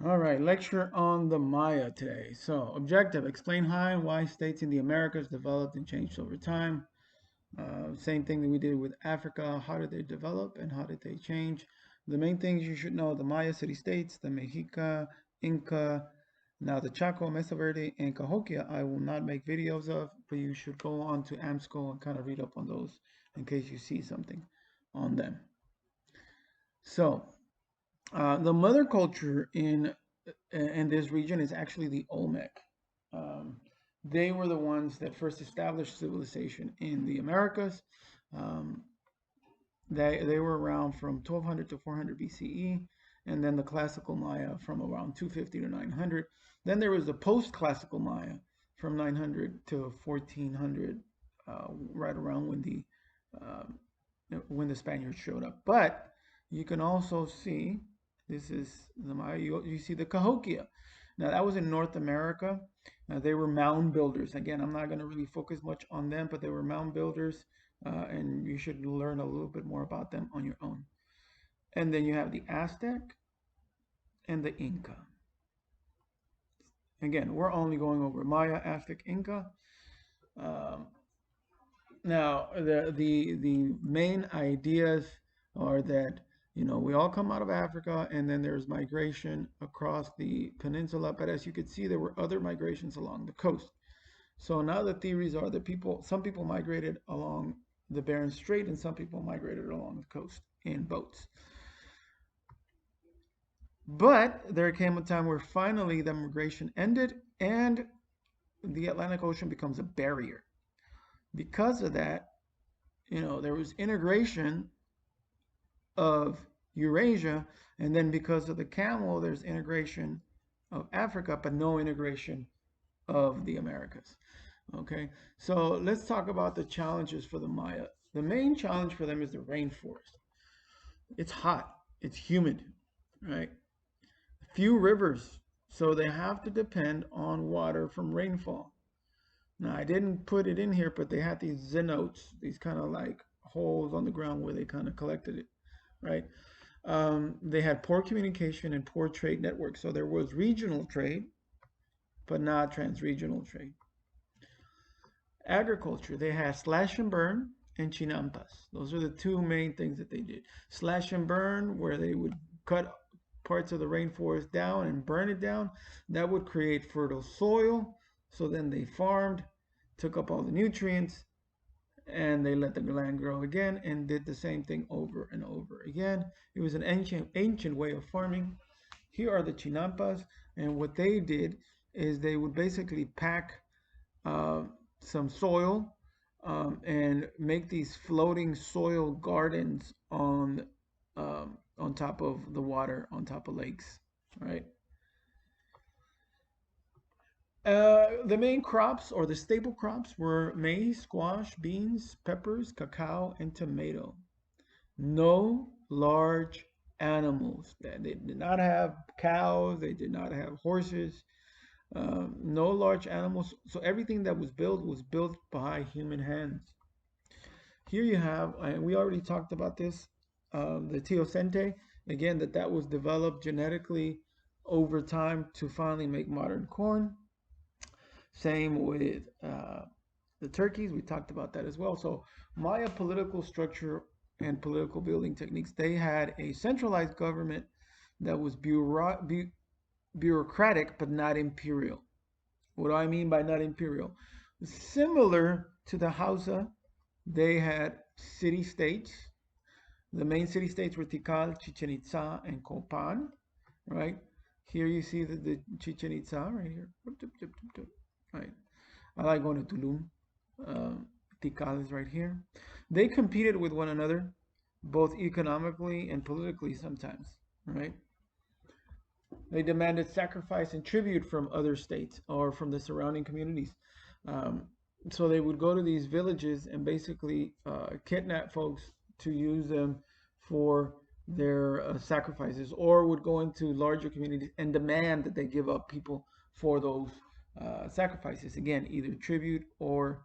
All right, lecture on the Maya today. So, objective, explain how and why states in the Americas developed and changed over time. Same thing that we did with Africa. How did they develop and how did they change? The main things you should know: the Maya city-states, the Mexica, Inca, now the Chaco, Mesa Verde, and Cahokia. I will not make videos of, but you should go on to AMSCO and kind of read up on those in case you see something on them. So, the mother culture in this region is actually the Olmec. Um, they were the ones that first established civilization in the Americas. Um, they were around from 1200 to 400 BCE, and then the classical Maya from around 250 to 900. Then there was the post-classical Maya from 900 to 1400, right around when the Spaniards showed up. But you can also see this is the Maya. You see the Cahokia. Now that was in North America. They were mound builders. Again, I'm not going to really focus much on them, but they were mound builders, and you should learn a little bit more about them on your own. And then you have the Aztec and the Inca. Again, we're only going over Maya, Aztec, Inca. Um, Now, the main ideas are that we all come out of Africa, and then there's migration across the peninsula. But as you could see, there were other migrations along the coast. So now the theories are that some people migrated along the Bering Strait, and some people migrated along the coast in boats. But there came a time where finally the migration ended, and the Atlantic Ocean becomes a barrier. Because of that, there was integration of Eurasia, and then because of the camel, there's integration of Africa, but no integration of the Americas. Okay, so let's talk about the challenges for the Maya. The main challenge for them is the rainforest. It's hot, it's humid, right? Few rivers, so they have to depend on water from rainfall. Now, I didn't put it in here, but they had these cenotes, these kind of like holes on the ground where they kind of collected it, right? They had poor communication and poor trade networks. So there was regional trade, but not trans-regional trade. Agriculture, they had slash and burn and chinampas. Those are the two main things that they did. Slash and burn, where they would cut parts of the rainforest down and burn it down. That would create fertile soil. So then they farmed, took up all the nutrients, and they let the land grow again and did the same thing over and over again. It was an ancient way of farming. Here are the chinampas, and what they did is they would basically pack uh, some soil and make these floating soil gardens on top of the water, on top of lakes, right? The main crops or the staple crops were maize, squash, beans, peppers, cacao, and tomato. No large animals. They did not have cows, they did not have horses, no large animals. So everything that was built by human hands. Here you have, and we already talked about this, the teosinte. Again, that was developed genetically over time to finally make modern corn. Same with the turkeys. We talked about that as well. So Maya political structure and political building techniques. They had a centralized government that was bureaucratic but not imperial. What do I mean by not imperial? Similar to the Hausa, they had city states. The main city states were Tikal, Chichen Itza, and Copan, right? Here you see the Chichen Itza right here. Right. I like going to Tulum. Tikal is right here. They competed with one another, both economically and politically sometimes, right? They demanded sacrifice and tribute from other states or from the surrounding communities. Um, so they would go to these villages and basically kidnap folks to use them for their sacrifices, or would go into larger communities and demand that they give up people for those sacrifices. Again, either tribute or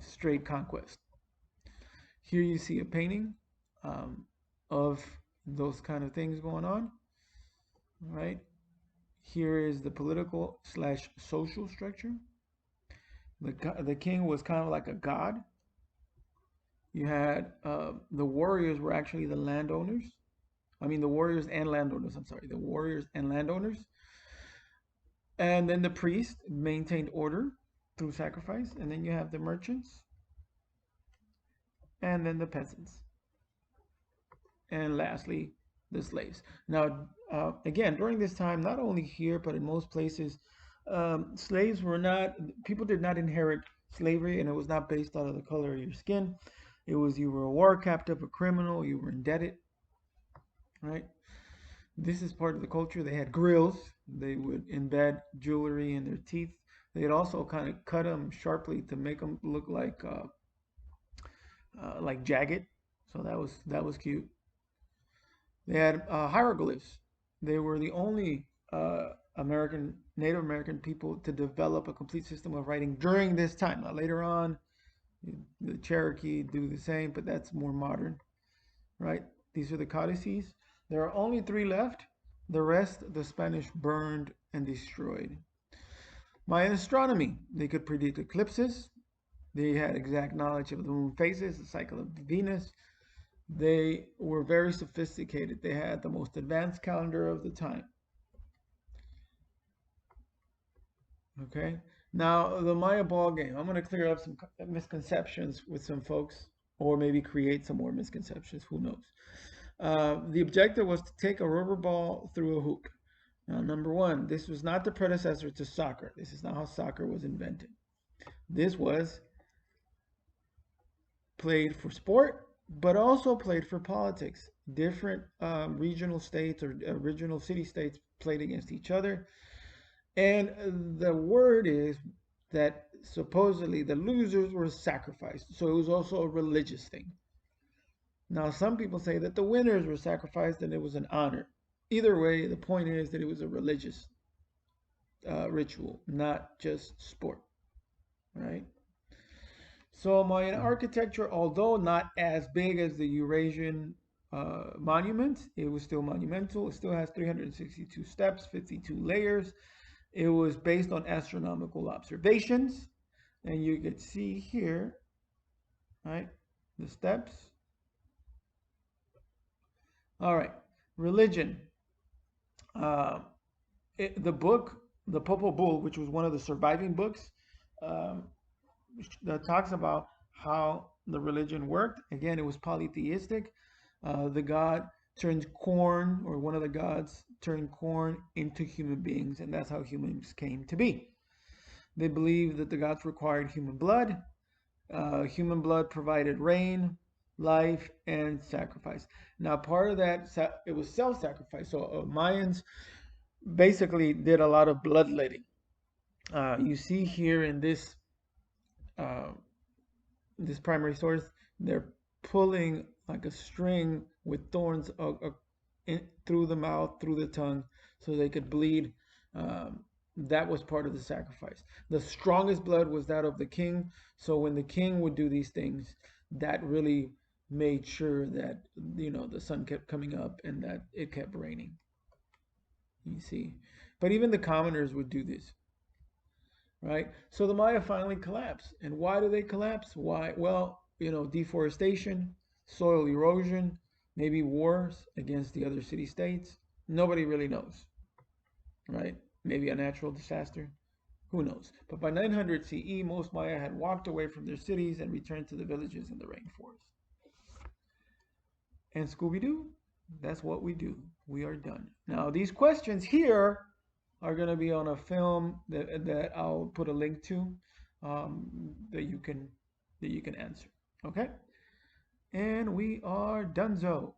straight conquest. Here you see a painting of those kind of things going on, right? Here is the political slash social structure. The king was kind of like a god. You had the warriors were actually the landowners. I mean, the warriors and landowners. I'm sorry, the warriors and landowners. And then the priest maintained order through sacrifice. And then you have the merchants and then the peasants. And lastly, the slaves. Now, again, during this time, not only here, but in most places, slaves were not, people did not inherit slavery, and it was not based out of the color of your skin. It was you were a war captive, a criminal, you were indebted, right? This is part of the culture. They had grills. They would embed jewelry in their teeth. They'd also kind of cut them sharply to make them look like jagged. So that was cute. They had hieroglyphs. They were the only Native American people to develop a complete system of writing during this time. Now, later on, the Cherokee do the same, but that's more modern, right? These are the codices. There are only 3 left. The rest, the Spanish burned and destroyed. Mayan astronomy. They could predict eclipses. They had exact knowledge of the moon phases, the cycle of Venus. They were very sophisticated. They had the most advanced calendar of the time. Okay. Now, the Maya ball game. I'm going to clear up some misconceptions with some folks, or maybe create some more misconceptions. Who knows? The objective was to take a rubber ball through a hoop. Now, number one, this was not the predecessor to soccer. This is not how soccer was invented. This was played for sport, but also played for politics. Different regional states or original city states played against each other. And the word is that supposedly the losers were sacrificed. So it was also a religious thing. Now, some people say that the winners were sacrificed and it was an honor. Either way, the point is that it was a religious ritual, not just sport, right? So Mayan architecture, although not as big as the Eurasian monument, it was still monumental. It still has 362 steps, 52 layers. It was based on astronomical observations. And you can see here, right, the steps. All right, religion. The book, The Popol Vuh, which was one of the surviving books, um, that talks about how the religion worked. Again, it was polytheistic. The god turned corn, or one of the gods turned corn into human beings, and that's how humans came to be. They believed that the gods required human blood. Human blood provided rain, life, and sacrifice. Now, part of that, it was self-sacrifice. So Mayans basically did a lot of bloodletting. You see here in uh, this primary source, they're pulling like a string with thorns through the mouth, through the tongue, so they could bleed. That was part of the sacrifice. The strongest blood was that of the king. So when the king would do these things, that really made sure that the sun kept coming up and that it kept raining. You see, but even the commoners would do this, right? So the Maya finally collapsed. And why do they collapse? Why? Well, deforestation, soil erosion, maybe wars against the other city states. Nobody really knows, right? Maybe a natural disaster. Who knows? But by 900 CE, most Maya had walked away from their cities and returned to the villages in the rainforest. And Scooby-Doo, that's what we do. We are done. Now, these questions here are going to be on a film that I'll put a link to, that you can answer. Okay? And we are donezo.